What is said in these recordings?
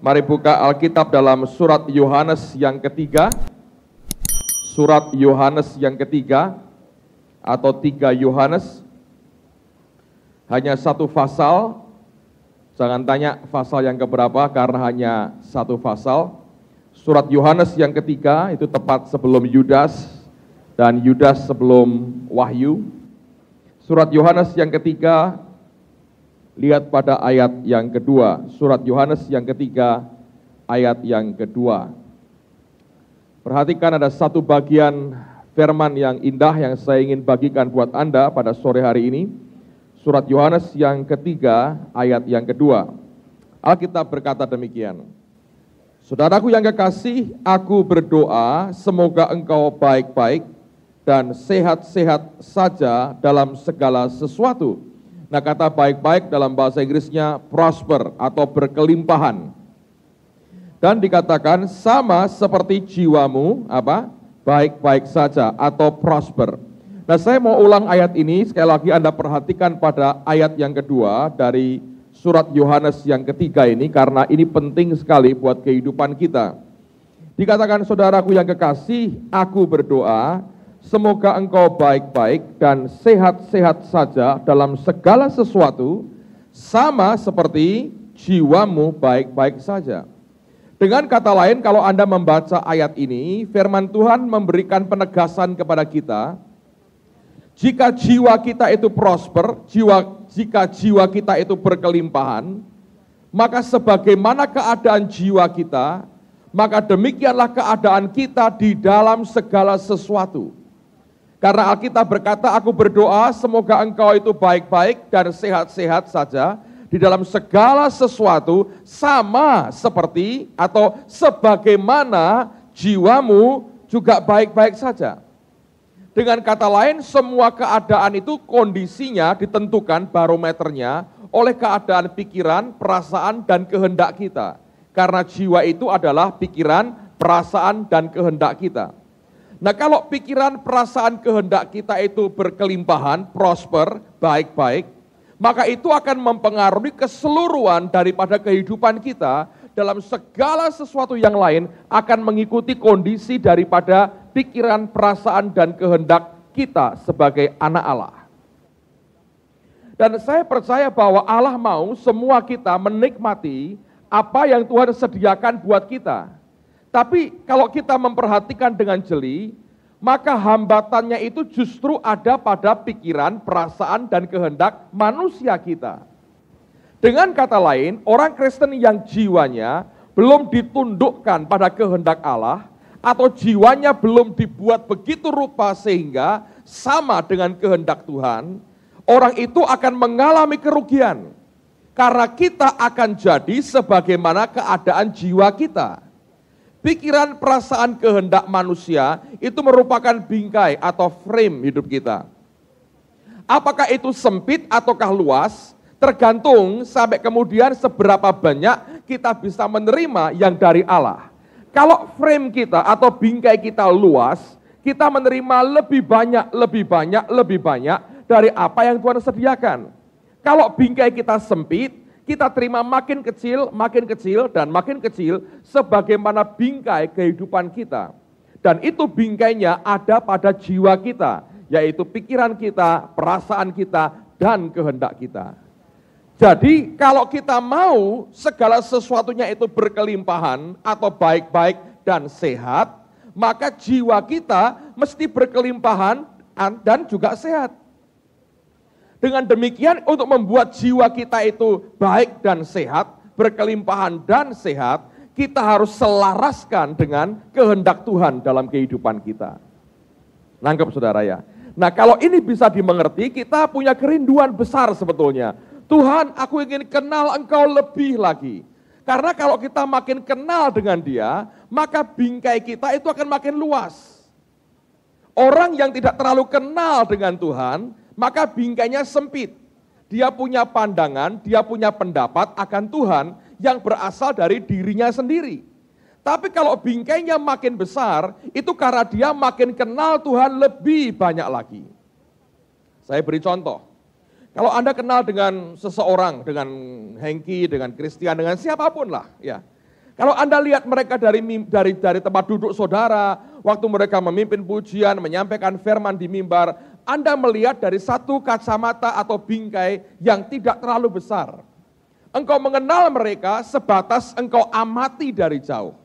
Mari buka Alkitab dalam surat Yohanes yang ketiga. Surat Yohanes yang ketiga atau 3 Yohanes. Hanya satu pasal. Jangan tanya pasal yang keberapa karena hanya satu pasal. Surat Yohanes yang ketiga itu tepat sebelum Yudas dan Yudas sebelum Wahyu. Surat Yohanes yang ketiga, lihat pada ayat yang kedua. Surat Yohanes yang ketiga, ayat yang kedua. Perhatikan ada satu bagian firman yang indah yang saya ingin bagikan buat Anda pada sore hari ini. Surat Yohanes yang ketiga, ayat yang kedua. Alkitab berkata demikian. Saudaraku yang kekasih, aku berdoa semoga engkau baik-baik dan sehat-sehat saja dalam segala sesuatu. Nah, kata baik-baik dalam bahasa Inggrisnya prosper atau berkelimpahan. Dan dikatakan sama seperti jiwamu, baik-baik saja atau prosper. Nah, saya mau ulang ayat ini, sekali lagi Anda perhatikan pada ayat yang kedua dari surat Yohanes yang ketiga ini, karena ini penting sekali buat kehidupan kita. Dikatakan, saudaraku yang kekasih, aku berdoa, semoga engkau baik-baik dan sehat-sehat saja dalam segala sesuatu, sama seperti jiwamu baik-baik saja. Dengan kata lain, kalau Anda membaca ayat ini, firman Tuhan memberikan penegasan kepada kita, jika jiwa kita itu prosper, jika jiwa kita itu berkelimpahan, maka sebagaimana keadaan jiwa kita, maka demikianlah keadaan kita di dalam segala sesuatu. Karena Alkitab berkata, aku berdoa semoga engkau itu baik-baik dan sehat-sehat saja di dalam segala sesuatu, sama seperti atau sebagaimana jiwamu juga baik-baik saja. Dengan kata lain, semua keadaan itu kondisinya ditentukan barometernya oleh keadaan pikiran, perasaan, dan kehendak kita. Karena jiwa itu adalah pikiran, perasaan, dan kehendak kita. Nah, kalau pikiran, perasaan, kehendak kita itu berkelimpahan, prosper, baik-baik, maka itu akan mempengaruhi keseluruhan daripada kehidupan kita dalam segala sesuatu yang lain akan mengikuti kondisi daripada pikiran, perasaan, dan kehendak kita sebagai anak Allah. Dan saya percaya bahwa Allah mau semua kita menikmati apa yang Tuhan sediakan buat kita. Tapi kalau kita memperhatikan dengan jeli, maka hambatannya itu justru ada pada pikiran, perasaan, dan kehendak manusia kita. Dengan kata lain, orang Kristen yang jiwanya belum ditundukkan pada kehendak Allah, atau jiwanya belum dibuat begitu rupa sehingga sama dengan kehendak Tuhan, orang itu akan mengalami kerugian. Karena kita akan jadi sebagaimana keadaan jiwa kita. Pikiran, perasaan, kehendak manusia itu merupakan bingkai atau frame hidup kita. Apakah itu sempit ataukah luas, tergantung sampai kemudian seberapa banyak kita bisa menerima yang dari Allah. Kalau frame kita atau bingkai kita luas, kita menerima lebih banyak dari apa yang Tuhan sediakan. Kalau bingkai kita sempit, kita terima makin kecil, dan makin kecil sebagaimana bingkai kehidupan kita. Dan itu bingkainya ada pada jiwa kita, yaitu pikiran kita, perasaan kita, dan kehendak kita. Jadi kalau kita mau segala sesuatunya itu berkelimpahan atau baik-baik dan sehat, maka jiwa kita mesti berkelimpahan dan juga sehat. Dengan demikian, untuk membuat jiwa kita itu baik dan sehat, berkelimpahan dan sehat, kita harus selaraskan dengan kehendak Tuhan dalam kehidupan kita. Nangkep saudara ya? Nah, kalau ini bisa dimengerti, kita punya kerinduan besar sebetulnya. Tuhan, aku ingin kenal Engkau lebih lagi. Karena kalau kita makin kenal dengan Dia, maka bingkai kita itu akan makin luas. Orang yang tidak terlalu kenal dengan Tuhan, maka bingkainya sempit. Dia punya pandangan, dia punya pendapat akan Tuhan yang berasal dari dirinya sendiri. Tapi kalau bingkainya makin besar, itu karena dia makin kenal Tuhan lebih banyak lagi. Saya beri contoh. Kalau Anda kenal dengan seseorang, dengan Hengki, dengan Christian, dengan siapapun lah, ya. Kalau Anda lihat mereka dari tempat duduk saudara, waktu mereka memimpin pujian, menyampaikan firman di mimbar, Anda melihat dari satu kacamata atau bingkai yang tidak terlalu besar. Engkau mengenal mereka sebatas engkau amati dari jauh.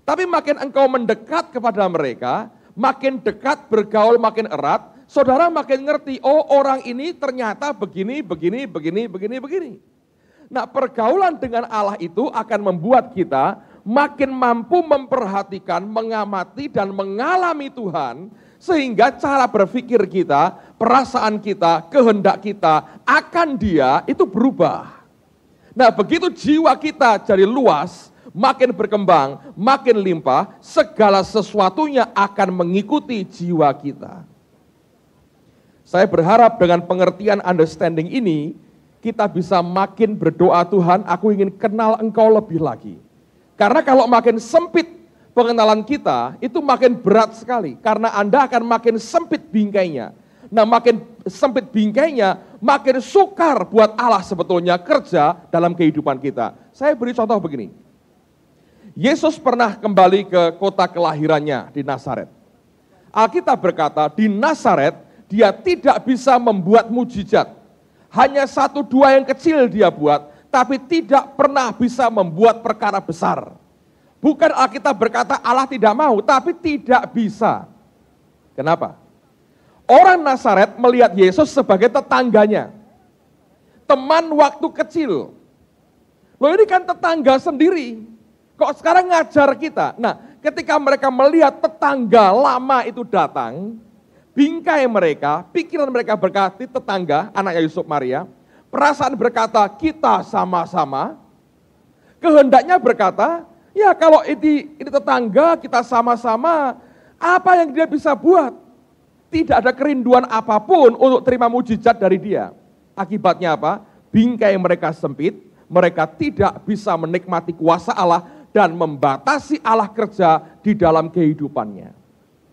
Tapi makin engkau mendekat kepada mereka, makin dekat bergaul makin erat, saudara makin ngerti, oh orang ini ternyata begini. Nah, pergaulan dengan Allah itu akan membuat kita makin mampu memperhatikan, mengamati, dan mengalami Tuhan, sehingga cara berpikir kita, perasaan kita, kehendak kita akan Dia itu berubah. Nah, begitu jiwa kita jadi luas, makin berkembang, makin limpah, segala sesuatunya akan mengikuti jiwa kita. Saya berharap dengan pengertian understanding ini, kita bisa makin berdoa, Tuhan, aku ingin kenal Engkau lebih lagi. Karena kalau makin sempit pengenalan kita, itu makin berat sekali. Karena Anda akan makin sempit bingkainya. Nah, makin sempit bingkainya, makin sukar buat Allah sebetulnya kerja dalam kehidupan kita. Saya beri contoh begini. Yesus pernah kembali ke kota kelahirannya di Nazaret. Alkitab berkata, di Nazaret Dia tidak bisa membuat mujizat. Hanya 1-2 yang kecil Dia buat, tapi tidak pernah bisa membuat perkara besar. Bukan Alkitab berkata Allah tidak mau, tapi tidak bisa. Kenapa? Orang Nazaret melihat Yesus sebagai tetangganya. Teman waktu kecil. Loh, ini kan tetangga sendiri. Kok sekarang ngajar kita? Nah, ketika mereka melihat tetangga lama itu datang, bingkai mereka, pikiran mereka berkata, tetangga, anaknya Yusuf Maria, perasaan berkata, kita sama-sama, kehendaknya berkata, ya kalau ini tetangga, kita sama-sama, apa yang dia bisa buat? Tidak ada kerinduan apapun untuk terima mujizat dari dia. Akibatnya apa? Bingkai mereka sempit, mereka tidak bisa menikmati kuasa Allah dan membatasi Allah kerja di dalam kehidupannya.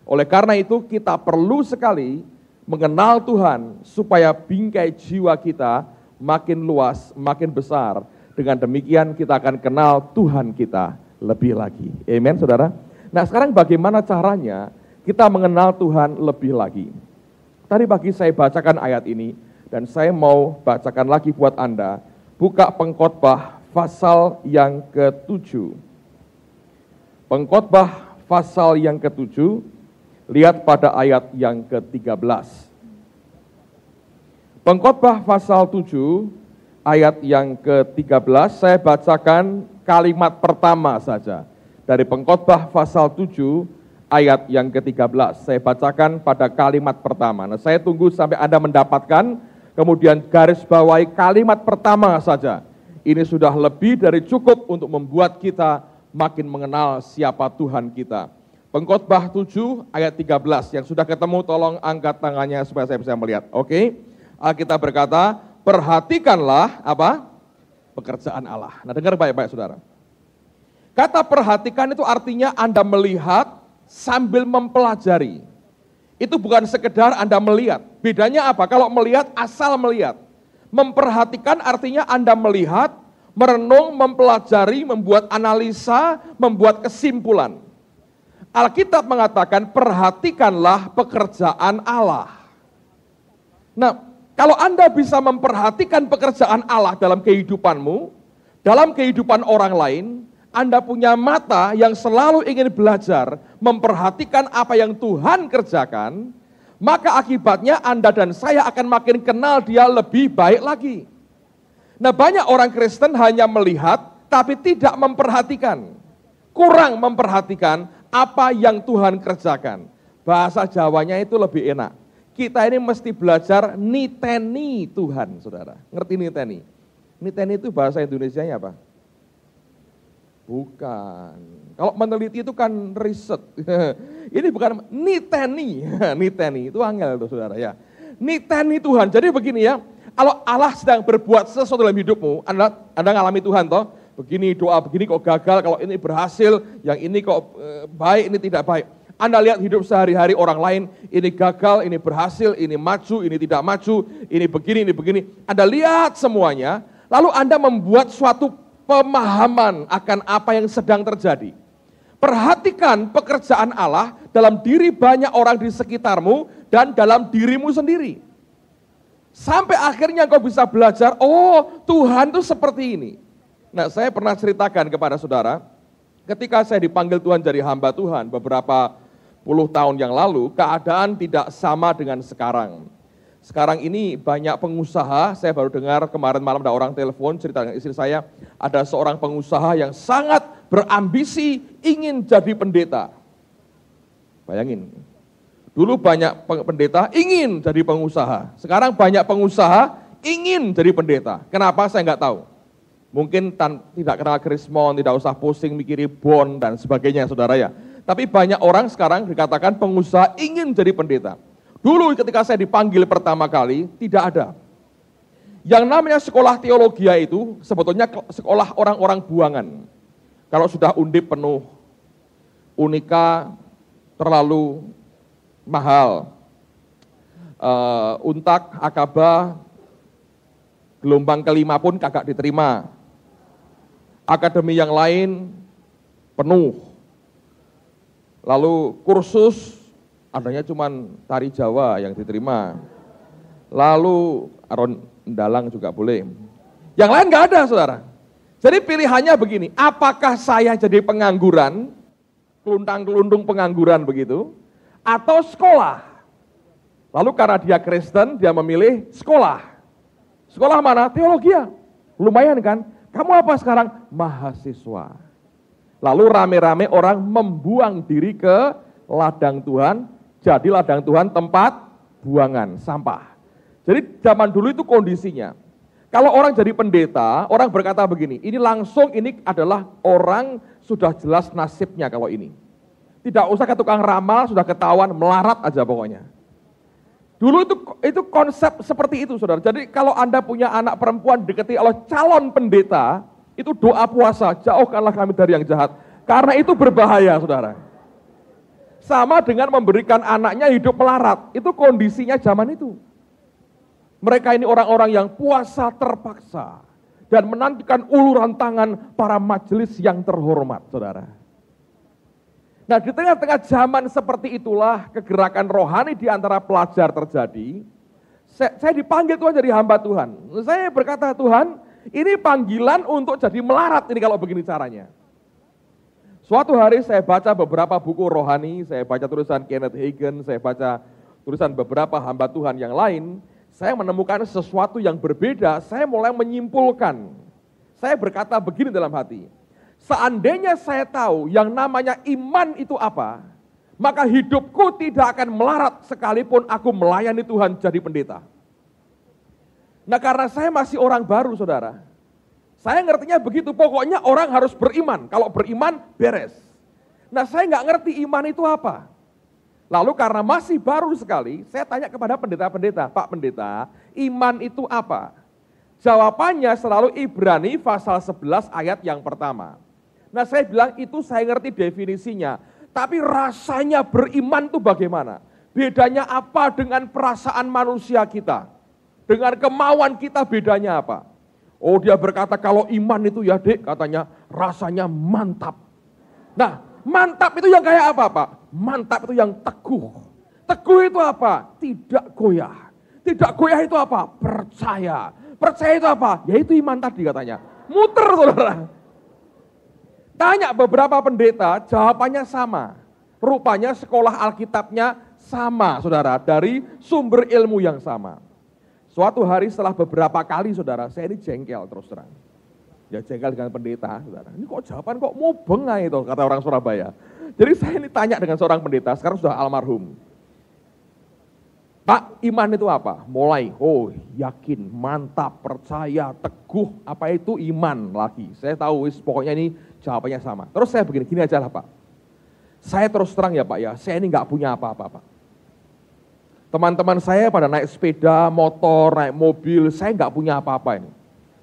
Oleh karena itu kita perlu sekali mengenal Tuhan supaya bingkai jiwa kita makin luas, makin besar. Dengan demikian kita akan kenal Tuhan kita lebih lagi. Amen, saudara. Nah, sekarang bagaimana caranya kita mengenal Tuhan lebih lagi? Tadi pagi saya bacakan ayat ini dan saya mau bacakan lagi buat Anda. Buka Pengkhotbah pasal yang ke-7. Pengkhotbah pasal yang ke-7. Lihat pada ayat yang ke-13. Pengkhotbah pasal 7, ayat yang ke-13, saya bacakan kalimat pertama saja. Dari Pengkhotbah pasal 7, ayat yang ke-13. Saya bacakan pada kalimat pertama. Nah, saya tunggu sampai Anda mendapatkan, kemudian garis bawahi kalimat pertama saja. Ini sudah lebih dari cukup untuk membuat kita makin mengenal siapa Tuhan kita. Pengkhotbah 7 ayat 13, yang sudah ketemu tolong angkat tangannya supaya saya bisa melihat. Oke, Alkitab berkata, perhatikanlah apa? Pekerjaan Allah. Nah, dengar baik-baik saudara. Kata perhatikan itu artinya Anda melihat sambil mempelajari. Itu bukan sekedar Anda melihat. Bedanya apa? Kalau melihat, asal melihat. Memperhatikan artinya Anda melihat, merenung, mempelajari, membuat analisa, membuat kesimpulan. Alkitab mengatakan perhatikanlah pekerjaan Allah. Nah, kalau Anda bisa memperhatikan pekerjaan Allah dalam kehidupanmu, dalam kehidupan orang lain, Anda punya mata yang selalu ingin belajar, memperhatikan apa yang Tuhan kerjakan, maka akibatnya Anda dan saya akan makin kenal Dia lebih baik lagi. Nah, banyak orang Kristen hanya melihat, tapi tidak memperhatikan. Kurang memperhatikan apa yang Tuhan kerjakan. Bahasa Jawanya itu lebih enak. Kita ini mesti belajar niteni Tuhan, saudara. Ngerti niteni? Niteni itu bahasa Indonesianya apa? Bukan. Kalau meneliti itu kan riset. Ini bukan niteni. Niteni itu angel tuh saudara ya. Niteni Tuhan. Jadi begini ya. Kalau Allah sedang berbuat sesuatu dalam hidupmu, Anda ngalami Tuhan toh. Begini doa, begini kok gagal, kalau ini berhasil, yang ini kok baik, ini tidak baik. Anda lihat hidup sehari-hari orang lain, ini gagal, ini berhasil, ini maju, ini tidak maju, ini begini, ini begini. Anda lihat semuanya, lalu Anda membuat suatu pemahaman akan apa yang sedang terjadi. Perhatikan pekerjaan Allah dalam diri banyak orang di sekitarmu dan dalam dirimu sendiri. Sampai akhirnya kau bisa belajar, oh Tuhan itu seperti ini. Nah, saya pernah ceritakan kepada saudara, ketika saya dipanggil Tuhan jadi hamba Tuhan beberapa puluh tahun yang lalu, keadaan tidak sama dengan sekarang. Sekarang ini banyak pengusaha, saya baru dengar kemarin malam ada orang telepon cerita dengan istri saya, ada seorang pengusaha yang sangat berambisi ingin jadi pendeta. Bayangin, dulu banyak pendeta ingin jadi pengusaha, sekarang banyak pengusaha ingin jadi pendeta. Kenapa saya nggak tahu. Mungkin tidak kenal Krismon, tidak usah pusing mikiri bon dan sebagainya saudara ya. Tapi banyak orang sekarang dikatakan pengusaha ingin jadi pendeta. Dulu ketika saya dipanggil pertama kali, tidak ada. Yang namanya sekolah teologi itu sebetulnya sekolah orang-orang buangan. Kalau sudah Undip penuh, Unika terlalu mahal, Untak, Akaba, gelombang kelima pun kagak diterima. Akademi yang lain penuh. Lalu kursus adanya cuman tari Jawa yang diterima. Lalu Aron Dalang juga boleh. Yang lain nggak ada, saudara. Jadi pilihannya begini, apakah saya jadi pengangguran, keluntang-keluntung pengangguran begitu, atau sekolah? Lalu karena dia Kristen, dia memilih sekolah. Sekolah mana? Teologi. Lumayan kan? Kamu apa sekarang? Mahasiswa. Lalu rame-rame orang membuang diri ke ladang Tuhan, jadi ladang Tuhan tempat buangan sampah. Jadi zaman dulu itu kondisinya. Kalau orang jadi pendeta, orang berkata begini, ini adalah orang sudah jelas nasibnya kalau ini. Tidak usah ke tukang ramal, sudah ketahuan, melarat aja pokoknya. Dulu itu konsep seperti itu, saudara. Jadi kalau Anda punya anak perempuan deketi oleh calon pendeta, itu doa puasa, jauhkanlah kami dari yang jahat. Karena itu berbahaya, saudara. Sama dengan memberikan anaknya hidup melarat, itu kondisinya zaman itu. Mereka ini orang-orang yang puasa terpaksa dan menantikan uluran tangan para majelis yang terhormat, saudara. Nah, di tengah-tengah zaman seperti itulah kegerakan rohani di antara pelajar terjadi. Saya dipanggil Tuhan jadi hamba Tuhan. Saya berkata, Tuhan, ini panggilan untuk jadi melarat ini kalau begini caranya. Suatu hari saya baca beberapa buku rohani, saya baca tulisan Kenneth Hagin, saya baca tulisan beberapa hamba Tuhan yang lain. Saya menemukan sesuatu yang berbeda, saya mulai menyimpulkan. Saya berkata begini dalam hati, seandainya saya tahu yang namanya iman itu apa, maka hidupku tidak akan melarat sekalipun aku melayani Tuhan jadi pendeta. Nah, karena saya masih orang baru, saudara, saya ngertinya begitu, pokoknya orang harus beriman, kalau beriman beres. Nah, saya nggak ngerti iman itu apa. Lalu karena masih baru sekali, saya tanya kepada pendeta-pendeta, Pak Pendeta, iman itu apa? Jawabannya selalu Ibrani pasal 11 ayat yang pertama. Nah, saya bilang itu saya ngerti definisinya, tapi rasanya beriman itu bagaimana? Bedanya apa dengan perasaan manusia kita? Dengan kemauan kita bedanya apa? Oh, dia berkata kalau iman itu ya dek, katanya rasanya mantap. Nah, mantap itu yang kayak apa Pak? Mantap itu yang teguh. Teguh itu apa? Tidak goyah. Tidak goyah itu apa? Percaya. Percaya itu apa? Ya itu iman tadi katanya. Muter, saudara. Tanya beberapa pendeta, jawabannya sama. Rupanya sekolah Alkitabnya sama, saudara. Dari sumber ilmu yang sama. Suatu hari setelah beberapa kali, saudara, saya ini jengkel terus terang. Ya jengkel dengan pendeta, saudara. Ini kok jawaban kok mubeng itu, kata orang Surabaya. Jadi saya ini tanya dengan seorang pendeta, sekarang sudah almarhum. Pak, iman itu apa? Mulai, oh yakin, mantap, percaya, teguh, apa itu iman lagi. Saya tahu, pokoknya ini jawabannya sama. Terus saya begini, gini aja lah Pak. Saya terus terang ya Pak ya, saya ini nggak punya apa-apa Pak. Teman-teman saya pada naik sepeda, motor, naik mobil, saya nggak punya apa-apa ini.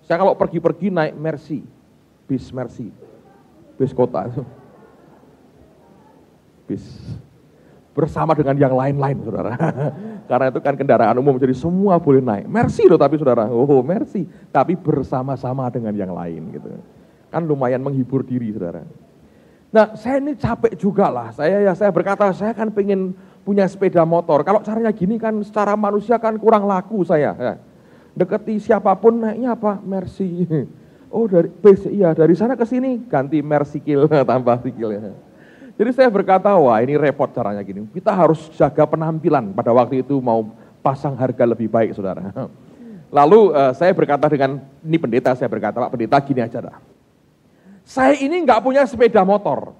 Saya kalau pergi-pergi naik Mercy, bis kota. Bis bersama dengan yang lain-lain, saudara. Karena itu kan kendaraan umum, jadi semua boleh naik. Mercy loh tapi saudara, oh Mercy, tapi bersama-sama dengan yang lain gitu. Kan lumayan menghibur diri, saudara. Nah, saya ini capek juga lah. Saya berkata, saya kan pengen punya sepeda motor. Kalau caranya gini kan secara manusia kan kurang laku saya. Ya. Deketi siapapun naiknya apa? Mercy. Oh dari sana ke sini ganti Mercykil tambah sikil ya. Jadi saya berkata, wah ini repot caranya gini. Kita harus jaga penampilan pada waktu itu mau pasang harga lebih baik, saudara. Lalu saya berkata dengan ini pendeta, saya berkata, Pak Pendeta gini aja dah. Saya ini nggak punya sepeda motor.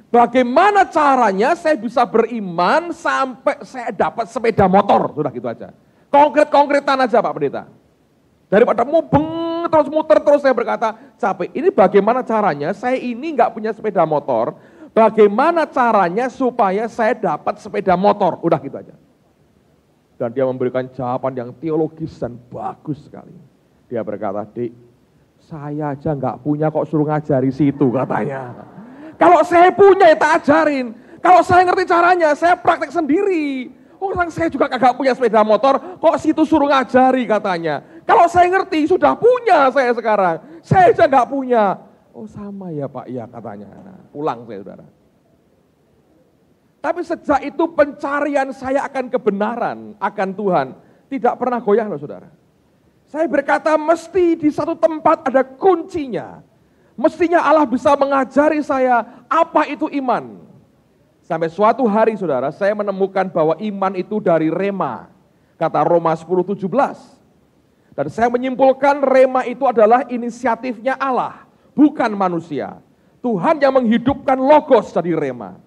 Bagaimana caranya saya bisa beriman sampai saya dapat sepeda motor? Sudah gitu aja. Konkret-konkretan aja Pak Pendeta. Daripada mubeng terus muter terus saya berkata, capek. Ini bagaimana caranya saya ini nggak punya sepeda motor. Bagaimana caranya supaya saya dapat sepeda motor? Udah gitu aja. Dan dia memberikan jawaban yang teologis dan bagus sekali. Dia berkata, Dik, saya aja nggak punya kok suruh ngajari situ katanya. Kalau saya punya ya tak ajarin. Kalau saya ngerti caranya, saya praktek sendiri. Orang saya juga kagak punya sepeda motor, kok situ suruh ngajari katanya. Kalau saya ngerti, sudah punya saya sekarang. Saya aja nggak punya. Oh sama ya Pak, ya katanya. Nah, pulang saya saudara. Tapi sejak itu pencarian saya akan kebenaran, akan Tuhan, tidak pernah goyah loh saudara. Saya berkata mesti di satu tempat ada kuncinya. Mestinya Allah bisa mengajari saya apa itu iman. Sampai suatu hari saudara, saya menemukan bahwa iman itu dari rema. Kata Roma 10:17. Dan saya menyimpulkan rema itu adalah inisiatifnya Allah. Bukan manusia. Tuhan yang menghidupkan logos dari rema.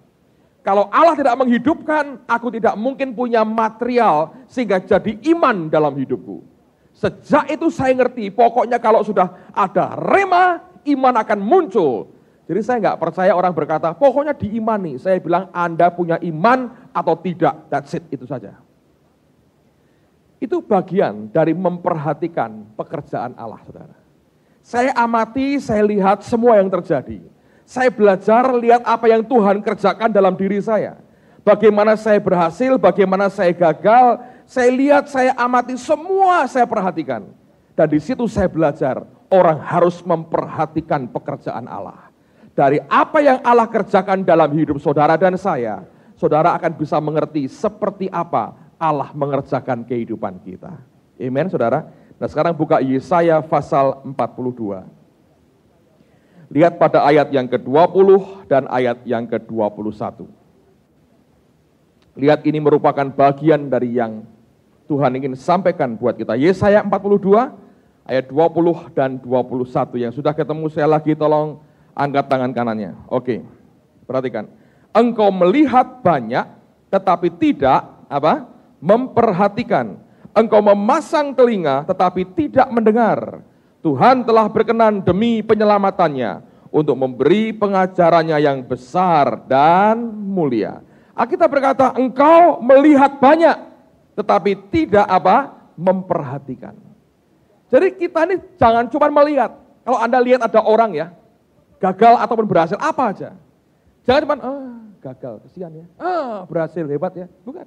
Kalau Allah tidak menghidupkan, aku tidak mungkin punya material sehingga jadi iman dalam hidupku. Sejak itu saya ngerti, pokoknya kalau sudah ada rema, iman akan muncul. Jadi saya nggak percaya orang berkata, pokoknya diimani. Saya bilang Anda punya iman atau tidak, that's it, itu saja. Itu bagian dari memperhatikan pekerjaan Allah, saudara. Saya amati, saya lihat semua yang terjadi. Saya belajar lihat apa yang Tuhan kerjakan dalam diri saya. Bagaimana saya berhasil, bagaimana saya gagal. Saya lihat, saya amati, semua saya perhatikan. Dan di situ saya belajar, orang harus memperhatikan pekerjaan Allah. Dari apa yang Allah kerjakan dalam hidup saudara dan saya, saudara akan bisa mengerti seperti apa Allah mengerjakan kehidupan kita. Amen, saudara. Nah sekarang buka Yesaya pasal 42. Lihat pada ayat yang ke-20 dan ayat yang ke-21. Lihat ini merupakan bagian dari yang Tuhan ingin sampaikan buat kita. Yesaya 42 ayat 20 dan 21. Yang sudah ketemu saya lagi tolong angkat tangan kanannya. Oke, perhatikan. Engkau melihat banyak tetapi tidak memperhatikan. Engkau memasang telinga tetapi tidak mendengar. Tuhan telah berkenan demi penyelamatannya untuk memberi pengajarannya yang besar dan mulia. Alkitab berkata, engkau melihat banyak tetapi tidak memperhatikan. Jadi kita ini jangan cuma melihat. Kalau Anda lihat ada orang ya, gagal ataupun berhasil, apa aja. Jangan cuma, gagal, kesian ya. Berhasil, hebat ya. Bukan.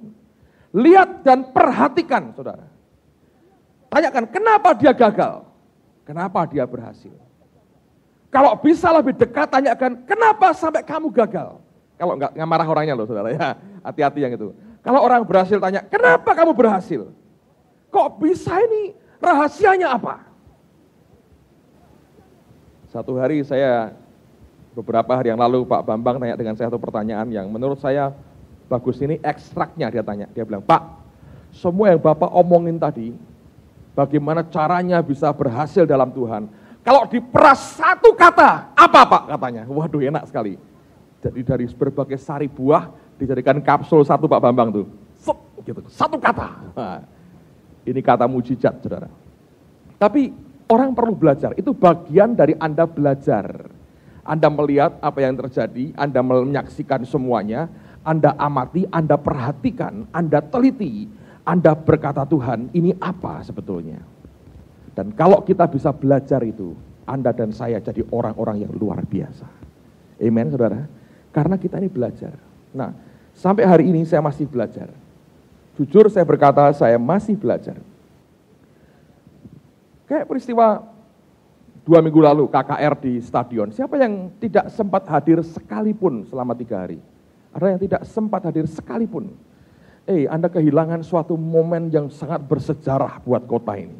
Lihat dan perhatikan, saudara. Tanyakan, kenapa dia gagal? Kenapa dia berhasil? Kalau bisa lebih dekat, tanyakan, kenapa sampai kamu gagal? Kalau enggak marah orangnya loh, saudara ya. Hati-hati yang itu. Kalau orang berhasil, tanya, kenapa kamu berhasil? Kok bisa ini? Rahasianya apa? Satu hari beberapa hari yang lalu Pak Bambang tanya dengan saya satu pertanyaan yang menurut saya bagus, ini ekstraknya dia tanya. Dia bilang, Pak, semua yang Bapak omongin tadi, bagaimana caranya bisa berhasil dalam Tuhan. Kalau diperas satu kata, apa Pak katanya? Waduh enak sekali. Jadi dari berbagai sari buah dijadikan kapsul satu Pak Bambang tuh. Gitu, satu kata. Nah, ini kata mujizat, saudara. Tapi orang perlu belajar, itu bagian dari Anda belajar. Anda melihat apa yang terjadi, Anda menyaksikan semuanya, Anda amati, Anda perhatikan, Anda teliti, Anda berkata Tuhan, ini apa sebetulnya? Dan kalau kita bisa belajar itu, Anda dan saya jadi orang-orang yang luar biasa. Amen, saudara. Karena kita ini belajar. Nah, sampai hari ini saya masih belajar. Jujur saya berkata, saya masih belajar. Kayak peristiwa 2 minggu lalu KKR di stadion. Siapa yang tidak sempat hadir sekalipun selama 3 hari? Ada yang tidak sempat hadir sekalipun. Anda kehilangan suatu momen yang sangat bersejarah buat kota ini.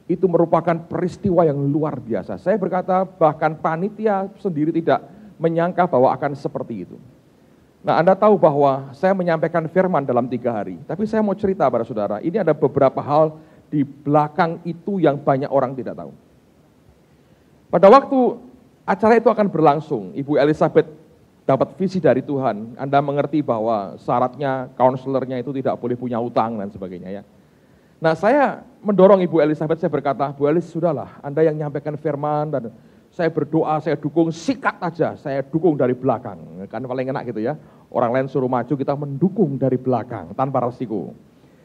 Itu merupakan peristiwa yang luar biasa. Saya berkata bahkan panitia sendiri tidak menyangka bahwa akan seperti itu. Nah, Anda tahu bahwa saya menyampaikan firman dalam 3 hari. Tapi saya mau cerita pada saudara, ini ada beberapa hal di belakang itu yang banyak orang tidak tahu. Pada waktu acara itu akan berlangsung, Ibu Elizabeth dapat visi dari Tuhan. Anda mengerti bahwa syaratnya kaunselornya itu tidak boleh punya utang dan sebagainya ya. Nah, saya mendorong Ibu Elizabeth, saya berkata, Bu Elis, sudahlah, Anda yang menyampaikan firman dan saya berdoa, saya dukung, sikat aja, saya dukung dari belakang. Kan paling enak gitu ya, orang lain suruh maju, kita mendukung dari belakang, tanpa resiko.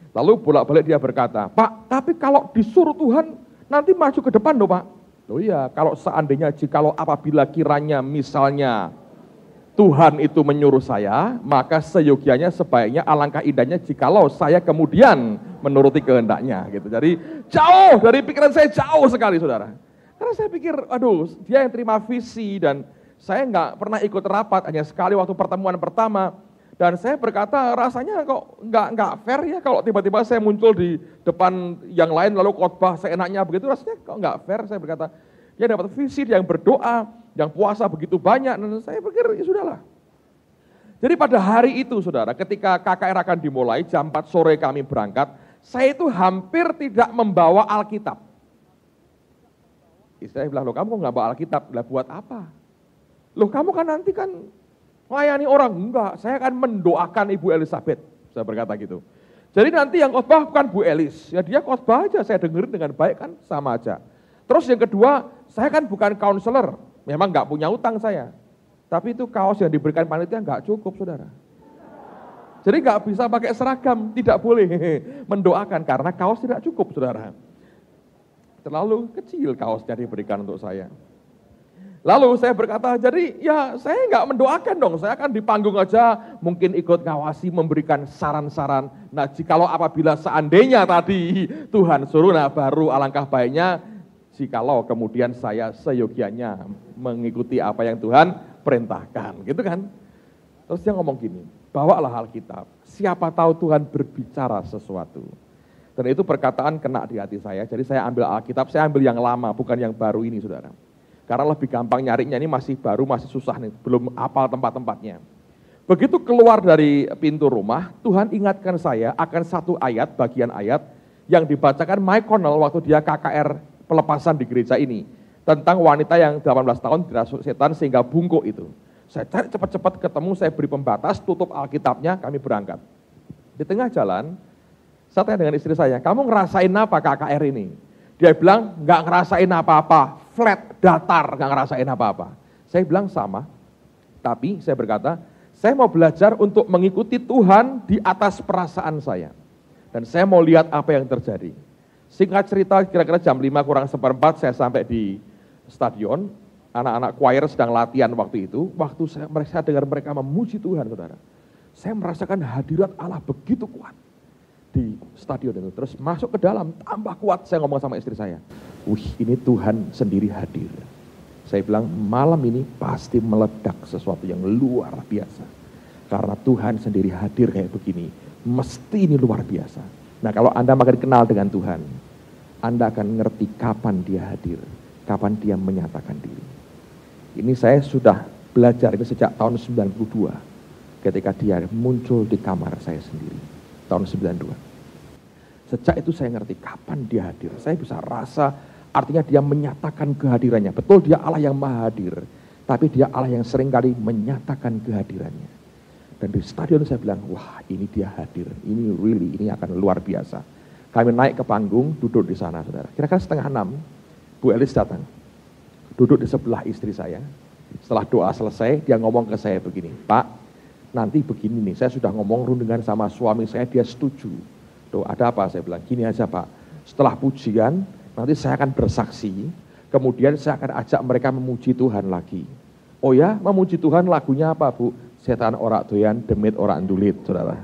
Lalu bolak-balik dia berkata, Pak, tapi kalau disuruh Tuhan, nanti maju ke depan loh Pak. Loh iya, kalau seandainya jikalau apabila kiranya misalnya Tuhan itu menyuruh saya, maka seyogianya sebaiknya alangkah indahnya jikalau saya kemudian menuruti kehendaknya gitu. Jadi jauh dari pikiran saya, jauh sekali saudara. Karena saya pikir, aduh, dia yang terima visi dan saya nggak pernah ikut rapat, hanya sekali waktu pertemuan pertama. Dan saya berkata rasanya kok nggak fair ya kalau tiba-tiba saya muncul di depan yang lain lalu khotbah seenaknya begitu, rasanya kok nggak fair. Saya berkata, dia dapat visi, yang berdoa, yang puasa begitu banyak, dan saya pikir ya sudahlah. Jadi pada hari itu saudara, ketika KKR akan dimulai, jam 4 sore kami berangkat, saya itu hampir tidak membawa Alkitab. Istri saya bilang, loh kamu nggak bawa Alkitab, lah buat apa? Loh kamu kan nanti kan melayani orang, enggak, saya akan mendoakan Ibu Elizabeth, saya berkata gitu. Jadi nanti yang khotbah bukan Bu Elis, ya dia khotbah aja, saya dengerin dengan baik kan sama aja. Terus yang kedua, saya kan bukan counselor, memang enggak punya utang saya. Tapi itu kaos yang diberikan panitia enggak cukup saudara. Jadi enggak bisa pakai seragam, tidak boleh mendoakan karena kaos tidak cukup saudara. Terlalu kecil kaosnya diberikan untuk saya. Lalu saya berkata, jadi ya saya nggak mendoakan dong, saya akan di panggung aja, mungkin ikut ngawasi, memberikan saran-saran. Nah jikalau apabila seandainya tadi Tuhan suruh, nah baru alangkah baiknya jikalau kemudian saya seyogianya mengikuti apa yang Tuhan perintahkan, gitu kan. Terus dia ngomong gini, bawalah Alkitab, siapa tahu Tuhan berbicara sesuatu. Dan itu perkataan kena di hati saya, jadi saya ambil Alkitab, saya ambil yang lama, bukan yang baru ini saudara. Karena lebih gampang nyarinya, ini masih baru, masih susah nih, belum hafal tempat-tempatnya. Begitu keluar dari pintu rumah, Tuhan ingatkan saya akan satu ayat, bagian ayat, yang dibacakan Mike Connell waktu dia KKR pelepasan di gereja ini. Tentang wanita yang 18 tahun dirasuk setan sehingga bungkuk itu. Saya cari cepat-cepat ketemu, saya beri pembatas, tutup Alkitabnya, kami berangkat. Di tengah jalan, saya tanya dengan istri saya, kamu ngerasain apa KKR ini? Dia bilang, nggak ngerasain apa-apa, flat, datar, nggak ngerasain apa-apa. Saya bilang sama, tapi saya berkata, saya mau belajar untuk mengikuti Tuhan di atas perasaan saya. Dan saya mau lihat apa yang terjadi. Singkat cerita, kira-kira jam 5 kurang seperempat, saya sampai di stadion, anak-anak choir sedang latihan waktu itu, waktu saya dengar mereka memuji Tuhan, saudara. Saya merasakan hadirat Allah begitu kuat di stadion itu, terus masuk ke dalam, tambah kuat, saya ngomong sama istri saya, wih ini Tuhan sendiri hadir. Saya bilang malam ini pasti meledak sesuatu yang luar biasa, karena Tuhan sendiri hadir kayak begini, mesti ini luar biasa. Nah kalau Anda makin kenal dengan Tuhan, Anda akan ngerti kapan dia hadir, kapan dia menyatakan diri. Ini saya sudah belajar ini sejak tahun 92, ketika dia muncul di kamar saya sendiri. Tahun 92. Sejak itu saya ngerti kapan dia hadir. Saya bisa rasa artinya dia menyatakan kehadirannya. Betul dia Allah yang maha hadir. Tapi dia Allah yang seringkali menyatakan kehadirannya. Dan di stadion saya bilang, wah ini dia hadir. Ini really, ini akan luar biasa. Kami naik ke panggung, duduk di sana saudara. Kira-kira 5:30, Bu Elis datang. Duduk di sebelah istri saya. Setelah doa selesai, dia ngomong ke saya begini, Pak, nanti begini nih, saya sudah ngomong rundingan sama suami saya, dia setuju. Tuh, ada apa? Saya bilang, gini aja Pak, setelah pujian, nanti saya akan bersaksi, kemudian saya akan ajak mereka memuji Tuhan lagi. Oh ya, memuji Tuhan lagunya apa Bu? Setan ora doyan, demit ora ndulit, saudara.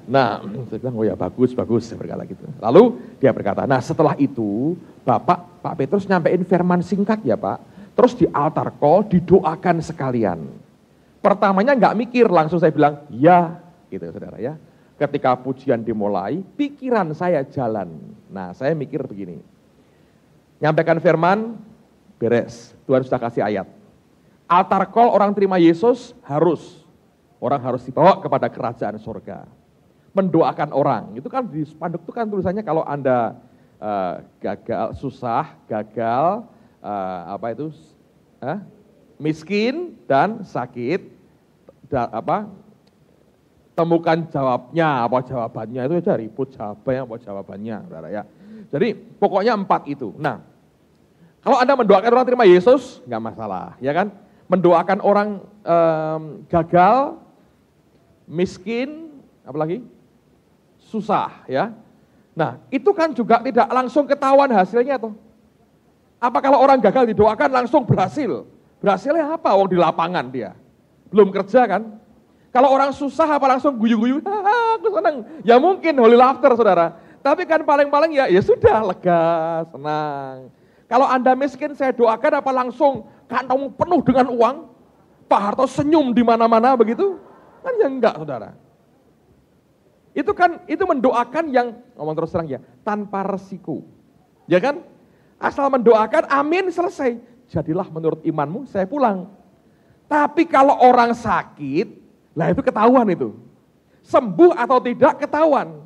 Nah, saya bilang, oh ya bagus, saya berkata gitu. Lalu dia berkata, nah setelah itu Pak Petrus nyampein firman singkat ya Pak. Terus di altar call didoakan sekalian. Pertamanya nggak mikir, langsung saya bilang, ya gitu saudara ya. Ketika pujian dimulai, pikiran saya jalan. Nah saya mikir begini, nyampaikan firman, beres, Tuhan sudah kasih ayat. Altar call orang terima Yesus orang harus dibawa kepada kerajaan surga. Mendoakan orang, itu kan di spanduk itu kan tulisannya kalau Anda gagal, susah, gagal, miskin dan sakit, temukan jawabannya itu aja ribut jawabannya, saudara ya. Jadi pokoknya 4 itu. Nah, kalau Anda mendoakan orang terima Yesus, nggak masalah, ya kan? Mendoakan orang gagal, miskin, apalagi susah, ya. Nah, itu kan juga tidak langsung ketahuan hasilnya tuh. Apa kalau orang gagal didoakan langsung berhasil? Berhasilnya apa? Wong di lapangan dia. Belum kerja kan? Kalau orang susah apa langsung guyu-guyu? Aku senang. Ya mungkin holy laughter saudara. Tapi kan paling-paling ya sudah lega, senang. Kalau Anda miskin saya doakan apa langsung kantong penuh dengan uang? Pak Harto senyum di mana-mana begitu? Kan ya enggak saudara. Itu mendoakan yang, ngomong terus terang ya, tanpa resiko. Ya kan? Asal mendoakan, amin, selesai. Jadilah menurut imanmu, saya pulang. Tapi kalau orang sakit, lah itu ketahuan itu. Sembuh atau tidak ketahuan.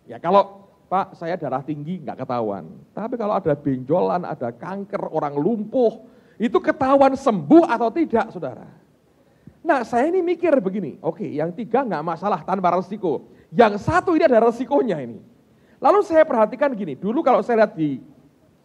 Ya kalau, Pak saya darah tinggi, nggak ketahuan. Tapi kalau ada benjolan, ada kanker, orang lumpuh, itu ketahuan sembuh atau tidak, saudara. Nah saya ini mikir begini, oke yang 3 nggak masalah tanpa resiko. Yang 1 ini ada resikonya ini. Lalu saya perhatikan gini, dulu kalau saya lihat di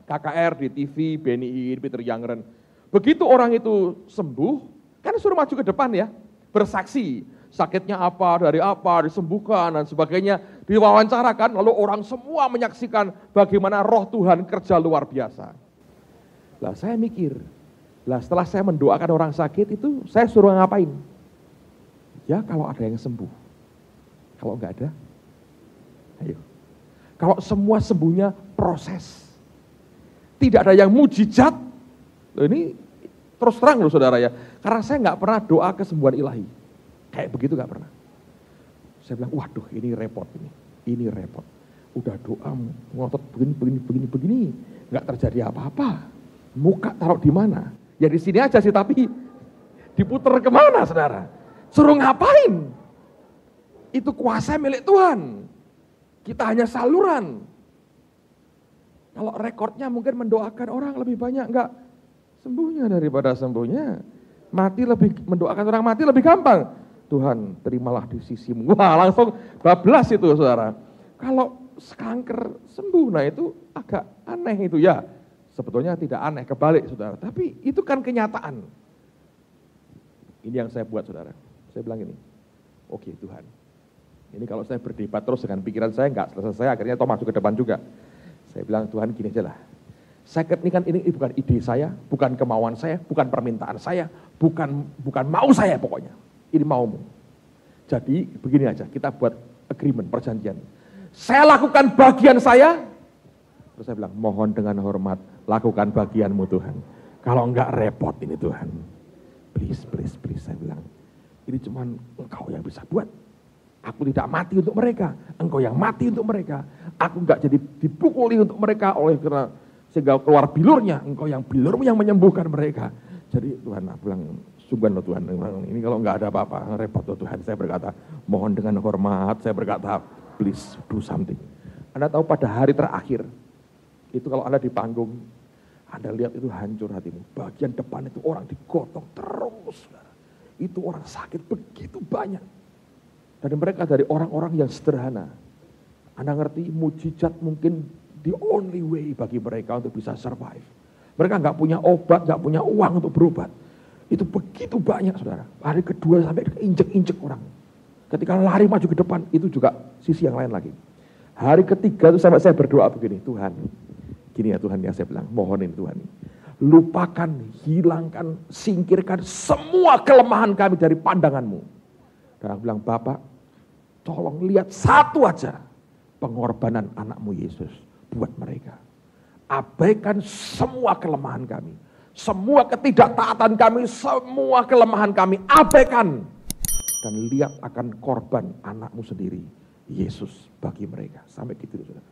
KKR, di TV, Benny Hinn, Peter Youngren, begitu orang itu sembuh, kan suruh maju ke depan ya, bersaksi, sakitnya apa, dari apa, disembuhkan dan sebagainya, diwawancarakan, lalu orang semua menyaksikan bagaimana roh Tuhan kerja luar biasa. Lah saya mikir, lah setelah saya mendoakan orang sakit itu, saya suruh ngapain? Ya kalau ada yang sembuh. Kalau enggak ada, ayo. Kalau semua sembuhnya proses. Tidak ada yang mujizat. Ini terus terang loh saudara ya. Karena saya enggak pernah doa kesembuhan ilahi. Kayak begitu enggak pernah. Saya bilang, waduh ini repot ini. Ini repot. Udah doa ngotot begini. Enggak terjadi apa-apa. Muka taruh di mana? Ya di sini aja sih tapi diputer kemana saudara? Suruh ngapain? Itu kuasa milik Tuhan. Kita hanya saluran. Kalau rekodnya mungkin mendoakan orang lebih banyak enggak sembuhnya daripada sembuhnya. Mendoakan orang mati lebih gampang. Tuhan terimalah di sisimu. Wah langsung bablas itu saudara. Kalau kanker sembuh, nah itu agak aneh itu ya. Sebetulnya tidak aneh, kebalik saudara. Tapi itu kan kenyataan. Ini yang saya buat saudara. Saya bilang ini, oke Tuhan. Ini kalau saya berdebat terus dengan pikiran saya enggak selesai, akhirnya toh masuk ke depan juga. Saya bilang Tuhan gini aja lah. Ini bukan ide saya, bukan kemauan saya, bukan permintaan saya, bukan mau saya pokoknya. Ini maumu. Jadi begini aja, kita buat agreement, perjanjian. Saya lakukan bagian saya, terus saya bilang mohon dengan hormat, lakukan bagianmu Tuhan. Kalau enggak repot ini Tuhan. Please, saya bilang. Ini cuman engkau yang bisa buat. Aku tidak mati untuk mereka, engkau yang mati untuk mereka. Aku enggak jadi dipukuli untuk mereka karena sehingga keluar bilurnya, engkau yang bilurmu yang menyembuhkan mereka. Jadi Tuhan, aku bilang, sungguh loh Tuhan, ini kalau enggak ada apa-apa, repot loh Tuhan. Saya berkata, mohon dengan hormat, saya berkata, please do something. Anda tahu pada hari terakhir, itu kalau Anda di panggung, Anda lihat itu hancur hatimu. Bagian depan itu orang digotong terus. Itu orang sakit begitu banyak. Dan mereka dari orang-orang yang sederhana. Anda ngerti, mujizat mungkin the only way bagi mereka untuk bisa survive. Mereka nggak punya obat, nggak punya uang untuk berobat. Itu begitu banyak saudara. Hari kedua sampai injek-injek orang. Ketika lari maju ke depan, itu juga sisi yang lain lagi. Hari ketiga itu sampai saya berdoa begini, Tuhan, gini ya Tuhan yang saya bilang, mohonin Tuhan. Lupakan, hilangkan, singkirkan semua kelemahan kami dari pandanganmu. Dan aku bilang, Bapak, tolong lihat satu aja pengorbanan anakmu Yesus buat mereka. Abaikan semua kelemahan kami, semua ketidaktaatan kami, semua kelemahan kami, abaikan. Dan lihat akan korban anakmu sendiri, Yesus bagi mereka. Sampai gitu, saudara.